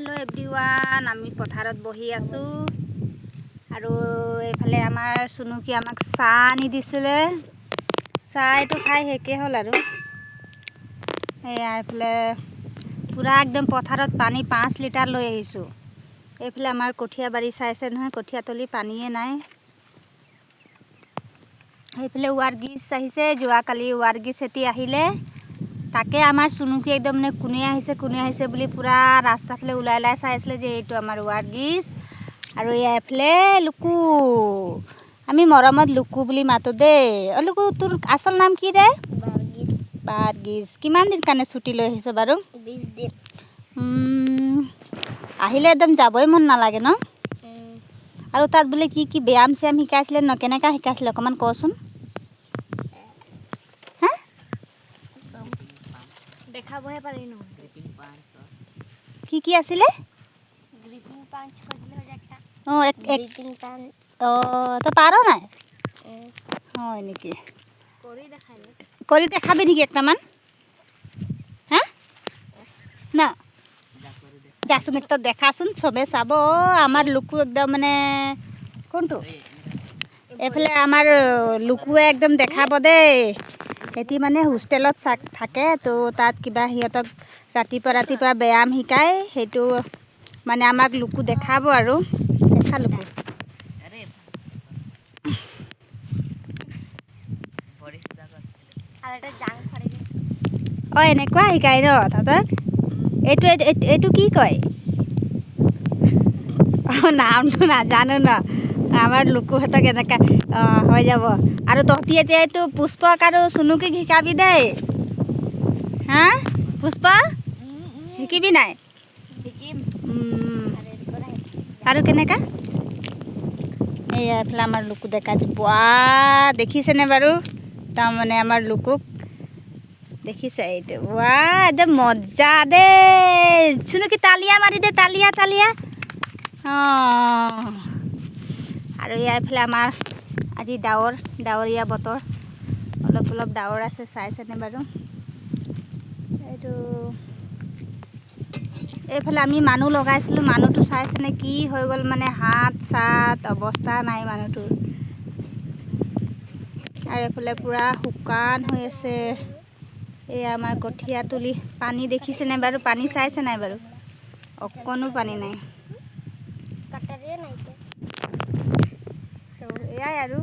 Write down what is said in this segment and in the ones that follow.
hello everyone आमी पथारत बहि आसु आरो एफाले आमार सुनुकी आमाक चाह आनि दिसिले चाह एटु खाइ हेके हल आरो एफाले पूरा एकदम पथारत पानी 5 लिटार লৈ আহিছো एफाले आमार कठिया बारी चाइसे নহয় कठिया तली पानीए নাই एफाले वारगिस আহিছে जोआ काली वारगिस एति আহিলে ताके आमार सुनुकी एकदम ने कुने आहिसे बुली पूरा रास्ता फले उलाय लाई चाइ आছিলে जे एटु आमार वारगिस आरो एफाले लुकु आमी मरमत लुकु बुली मातो दे ओ लुकु तुर आसल नाम की रे वारगिस किमान दिन काने छुट्टी লৈ আহিছ बारू 20 दिन আহিলে एकदम যাবই মন না লাগে ন আৰু তাত বুলে কি কি ব্যায়াম স্যাম শিকাইছিলে ন কেনেকা শিকাইছিলে অকমান কচোন দেখাবহে পাৰি ন কি আছিলে গ্ৰিপিং পাঞ্চ কৰি দিলে হৈ যাকটা ও এক গ্ৰিপিং পাঞ্চ ও তো পাৰো না হয় নেকি কৰি দেখাবি নেকি একটামান হ্যাঁ না যাচোন একটা দেখাচোন সবে চাব আমার লুকু একদম মানে কোনটো এফালে আমার লুকুয়ে একদম দেখাব দে এটি মানে হোস্টেলত থাকে তো তাত কিবা হিয়তক ৰাতিপুৱা ব্যায়াম শিকায় হেতু মানে আমাক লুকু দেখাব আৰু দেখা লুকু আৰ এটা জাং ফাড়ি দে ও এনেকুৱা শিকায় ন তাতক এইটো কি কয় নামটো নাজানো ন আমাৰ লুকু হতক এনেকা হৈ যাব আৰু তহতি এতিয়া এইটো পুষ্পক আৰু সুনুকি শিকাবি দে হা পুষ্প শিকিবি নাই শিকিম আৰু কেনেকা এই এফালে আমাৰ লুকু দেখা যা দেখিছেনে বাৰু তাৰ মানে আমাৰ লুকুক দেখিছে এইটো একদম মজা দে সুনুকি তালিয়া মাৰি দে তালিয়া আৰু এইফালে আমাৰ আজি ডাৱৰীয়া বতৰ অলপ ডাৱৰ আছে চাইছেনে বাৰু এইটো এইফালে আমি মানুহ লগাইছিলোঁ মানুহটো চাইছেনে কি হৈ গ'ল মানে হাত চাত অৱস্থা নাই মানুহটোৰ আৰু এইফালে পূৰা শুকান হৈ আছে এই আমাৰ কঠীয়া তুলি পানী দেখিছেনে বাৰু পানী চাইছে নাই বাৰু অকণো পানী নাই কাটাৰিয়ে নাই তো এয়াই আৰু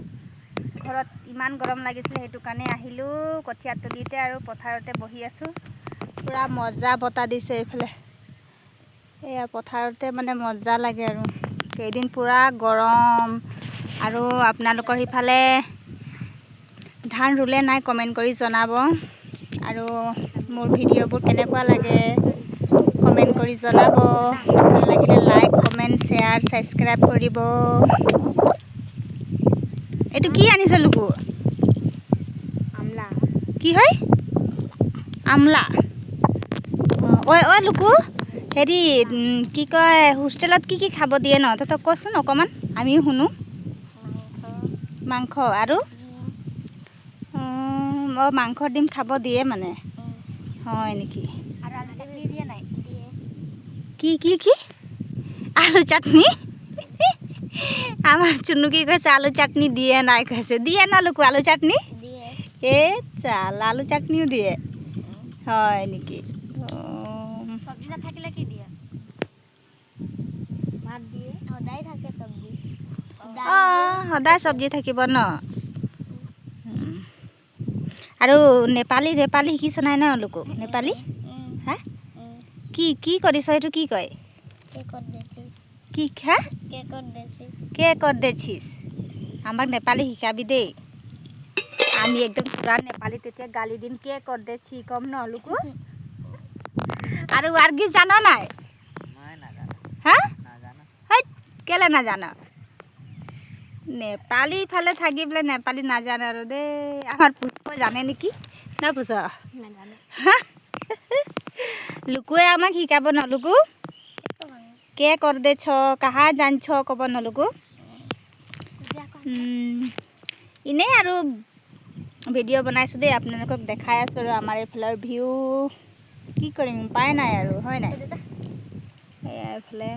ঘৰত ইমান গৰম লাগিছিলে সেইটো কাৰণে আহিলোঁ কঠীয়া তুলিতে আৰু পথাৰতে বহি আছোঁ পূৰা মজা বতাহ দিছে এইফালে এয়া পথাৰতে মানে মজা লাগে আৰু সেইদিন পূৰা গৰম আৰু আপোনালোকৰ সিফালে ধান ৰুলে নাই কমেণ্ট কৰি জনাব আৰু মোৰ ভিডিঅ'বোৰ কেনেকুৱা লাগে কমেণ্ট কৰি জনাব ভাল লাগিলে লাইক কমেণ্ট শ্বেয়াৰ ছাবস্ক্ৰাইব কৰিব এইটো কি আনিছ লুকু আমলা কি হয় আমলা ঐ লুকু হেৰি কি কয় হোষ্টেলত কি খাব দিয়ে ন তহঁতক কচোন অকণমান আমিও শুনো মাংস আৰু মাংস ডিম খাব দিয়ে মানে হয় নেকি আর আলু চাটনি দিয়ে নাই দিয়ে কি আলু চাটনি আমার চুনুকি কৈছে আলু চাটনি দিয়ে নাই কৈছে দিয়ে না লুকু আলু চাটনি দিয়ে এ চাল আলু চাটনিও দিয়ে হয় নেকি সবজি না থাকিলে কি দিয়ে ভাত দিয়ে সদায় থাকে সবজি সদায় চব্জি থাকিব ন আৰু নেপালী শিকিছ নাই ন লুকু নেপালী হা কি কৰিছ এইটো কি কয় কেকত দেছিস কি খা কেকত দেছিস দেছিস আমাক নেপালী শিকাবি দেই আমি একদম পুরা নেপালী তেতিয়া গালি দিম কেকত দেছি কম ন লুকু আৰু আরগি জানো নাই হা কেলে না জানো নেপালী ফালে থাকি পেলাই নেপালী নাজানে আৰু দেই আমাৰ পুষ্প জানে নেকি না পুষ্প নাজানো লুকুৱে আমাক শিকাব ন লুকু কে কৰ দেছ কাহা জানছ ক'ব ন লুকু এনেই আৰু ভিডিঅ' বনাইছোঁ দেই আপোনালোকক দেখাই আছোঁ আৰু আমাৰ এইফালৰ ভিউ কি কৰিম উপায় নাই আৰু হয় নাই এইফালে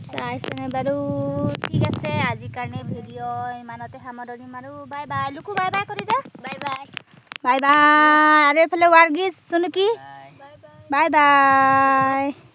চাইছেনে বাৰু ঠিক আছে আজিৰ কাৰণে ভিডিঅ' ইমানতে সামৰণি মাৰো বাই বাই লুকু বাই বাই কৰি দে বাই বাই বাই বাই আৰু এইফালে ৱাৰ্গিছ চুনুকি বাই বাই বাই বাই